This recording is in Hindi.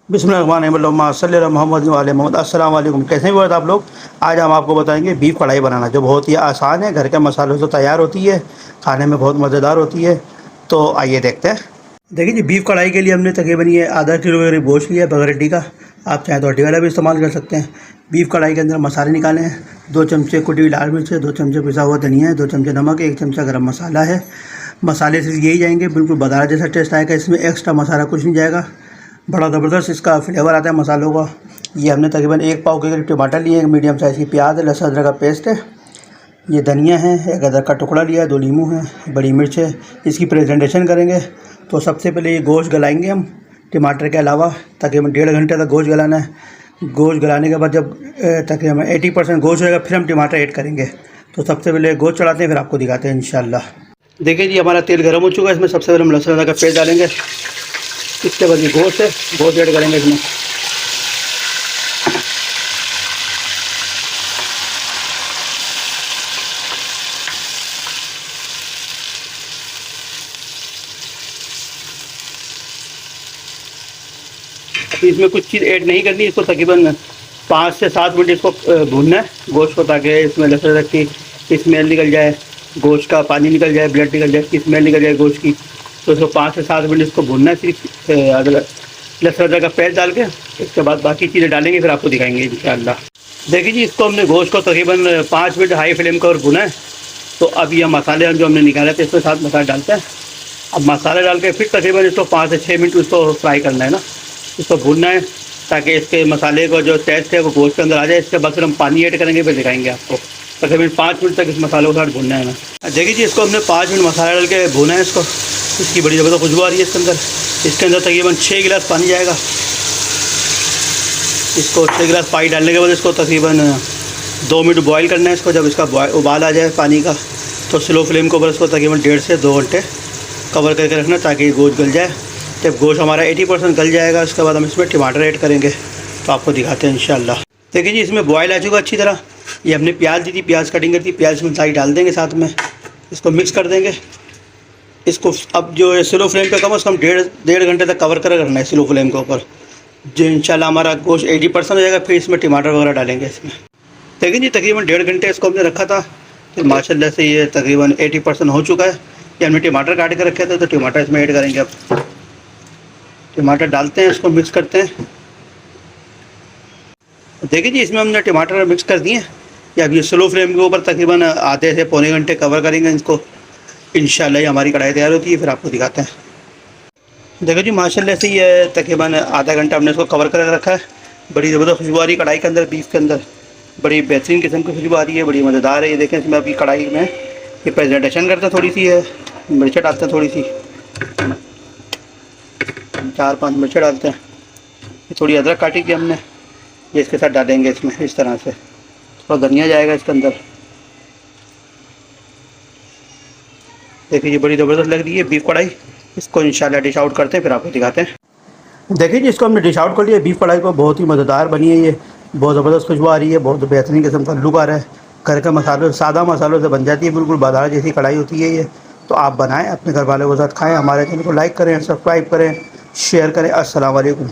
बिस्मिल्लाहिर्रहमानिर्रहीम सल्लल्लाहु मोहम्मद वाले मोहम्मद। अस्सलाम वालेकुम। कैसे हैं आप लोग? आज हम आपको बताएंगे बीफ कढ़ाई बनाना, जो बहुत ही आसान है, घर के मसालों से तैयार होती है, खाने में बहुत मज़ेदार होती है। तो आइए देखते हैं। देखिए जी, बीफ कढ़ाई के लिए हमने तकरीबन ये आधा किलो करीब गोश्त लिया है बगैर हड्डी का। आप चाहें तो हड्डी वाला भी इस्तेमाल कर सकते हैं। बीफ कढ़ाई के अंदर मसाले निकाले हैं। 2 चमचे कुटी हुई लाल मिर्च है, 2 चमचे पिसा हुआ धनिया है, 2 चमचे नमक, 1 चमचा गरम मसाला है। मसाले से यही जाएंगे, बिल्कुल बाजार जैसा टेस्ट आएगा। इसमें एक्स्ट्रा मसाला कुछ नहीं जाएगा। बड़ा ज़बरदस्त इसका फ्लेवर आता है मसालों का। ये हमने तकरीबन 1 पाव के करीब टमाटर लिए, एक मीडियम साइज़ की प्याज है, लहसुन अदरक का पेस्ट है, ये धनिया है, एक अदरक का टुकड़ा लिया है, 2 नींबू हैं, बड़ी मिर्च है। इसकी प्रेजेंटेशन करेंगे तो सबसे पहले ये गोश्त गलाएंगे हम टमाटर के अलावा। तकरीबन 1.5 घंटे तक गोश्त गलाना है। गोश्त गलाने के बाद जब तकरीबन 80% गोश्त होएगा फिर हम टमाटर ऐड करेंगे। तो सबसे पहले गोश्त चढ़ाते हैं, फिर आपको दिखाते हैं इंशाल्लाह। देखिए जी, हमारा तेल गर्म हो चुका है। इसमें सबसे पहले हम लहसुन अदरक का पेस्ट डालेंगे। इसके बाद ये गोश्त है, गोश्त ऐड करेंगे इसमें। इसमें कुछ चीज़ ऐड नहीं करनी, इसको तकरीबन 5 से 7 मिनट इसको भूनना है गोश्त को, ताकि इसमें लहसुन अदरक की स्मेल निकल जाए, गोश्त का पानी निकल जाए, ब्लड निकल जाए, इसकी स्मेल निकल जाए गोश्त की। तो इसको 5 से 7 मिनट इसको भूनना है, सिर्फ लहसुन अदरक का पेस्ट डाल के। इसके बाद बाकी चीज़ें डालेंगे, फिर आपको दिखाएंगे इंशाअल्लाह। देखिए जी, इसको हमने गोश्त को तकरीबन 5 मिनट हाई फ्लेम का और भुना है। तो अब ये मसाले जो हमने निकाले थे इसके साथ मसाले डालते हैं। अब मसाले डाल के फिर तकरीबन इसको 5 से 6 मिनट इसको फ्राई करना है ना, इसको भूनना है, ताकि इसके मसाले का जो टेस्ट है वो गोश्त के अंदर आ जाए। इसके बाद फिर हम पानी ऐड करेंगे, फिर दिखाएंगे आपको। तकरीबन 5 मिनट तक इस मसालों के साथ भूनना है ना। देखिए जी, इसको हमने 5 मिनट मसाला डाल के भूना है इसको। इसकी बड़ी ज़बरदस्त खुशबू आ रही है इसके अंदर। इसके अंदर तकरीबन 6 गिलास पानी जाएगा। इसको 6 गिलास पानी डालने के बाद इसको तकरीबन 2 मिनट बॉईल करना है इसको। जब इसका उबाल आ जाए पानी का, तो स्लो फ्लेम के ऊपर इसको तकरीबन 1.5 से 2 घंटे कवर करके रखना, ताकि गोश्त गल जाए। जब गोश्त हमारा 80% गल जाएगा, उसके बाद हम इसमें टमाटर ऐड करेंगे, तो आपको दिखाते हैं इंशाल्लाह। देखिए जी, इसमें बॉयल आ चुका अच्छी तरह। ये हमने प्याज दी थी, प्याज कटिंग करती, प्याज में सारी डाल देंगे साथ में, इसको मिक्स कर देंगे। इसको अब जो है स्लो फ्लेम पे कम से कम 1.5 घंटे तक कवर कर रखना है स्लो फ्लेम के ऊपर। जो इंशाल्लाह हमारा गोश्त 80% हो जाएगा, फिर इसमें टमाटर वगैरह डालेंगे इसमें। देखिए जी, तकरीबन 1.5 घंटे इसको हमने रखा था, फिर माशाल्लाह से ये तकरीबन 80% हो चुका है। ये हमने टमाटर काट के रखे थे, तो टमाटर इसमें ऐड करेंगे। अब टमाटर डालते हैं, इसको मिक्स करते हैं। देखिए जी, इसमें हमने टमाटर मिक्स कर दिए। या अब ये स्लो फ्लेम के ऊपर तकरीबन आधे से पौने घंटे कवर करेंगे इसको। इंशाल्लाह ये हमारी कढ़ाई तैयार होती है, फिर आपको दिखाते हैं। देखो जी, माशाल्लाह से ये तकरीबन आधा घंटा हमने इसको कवर कर रखा है। बड़ी ज़बरदस्त खुशबू आ रही है कढ़ाई के अंदर, बीफ के अंदर बड़ी बेहतरीन किस्म की खुशबू आ रही है, बड़ी मज़ेदार है। ये देखें, इसमें अभी कढ़ाई में ये प्रेजेंटेशन करते हैं, थोड़ी सी है मिर्च डालते हैं, थोड़ी सी 4-5 मिर्च डालते हैं। थोड़ी अदरक काटी थी हमने, ये इसके साथ डालेंगे इसमें। इस तरह से थोड़ा धनिया जाएगा इसके अंदर। देखिए ये बड़ी ज़बरदस्त लग रही है बीफ कढ़ाई। इसको इंशाल्लाह डिश आउट करते हैं, फिर आपको दिखाते हैं। देखिए जी, इसको हमने डिश आउट कर लिया। बीफ कढ़ाई को बहुत ही मज़ेदार बनी है, ये बहुत ज़बरदस्त खुशबू आ रही है, बहुत बेहतरीन किस्म का लुक आ रहा है। घर के मसालों सादा मसालों से बन जाती है, बिल्कुल बाजार जैसी कढ़ाई होती है ये। तो आप बनाएं, अपने घर वालों के साथ खाएँ। हमारे चैनल को लाइक करें, सब्सक्राइब करें, शेयर करें। अस्सलाम वालेकुम।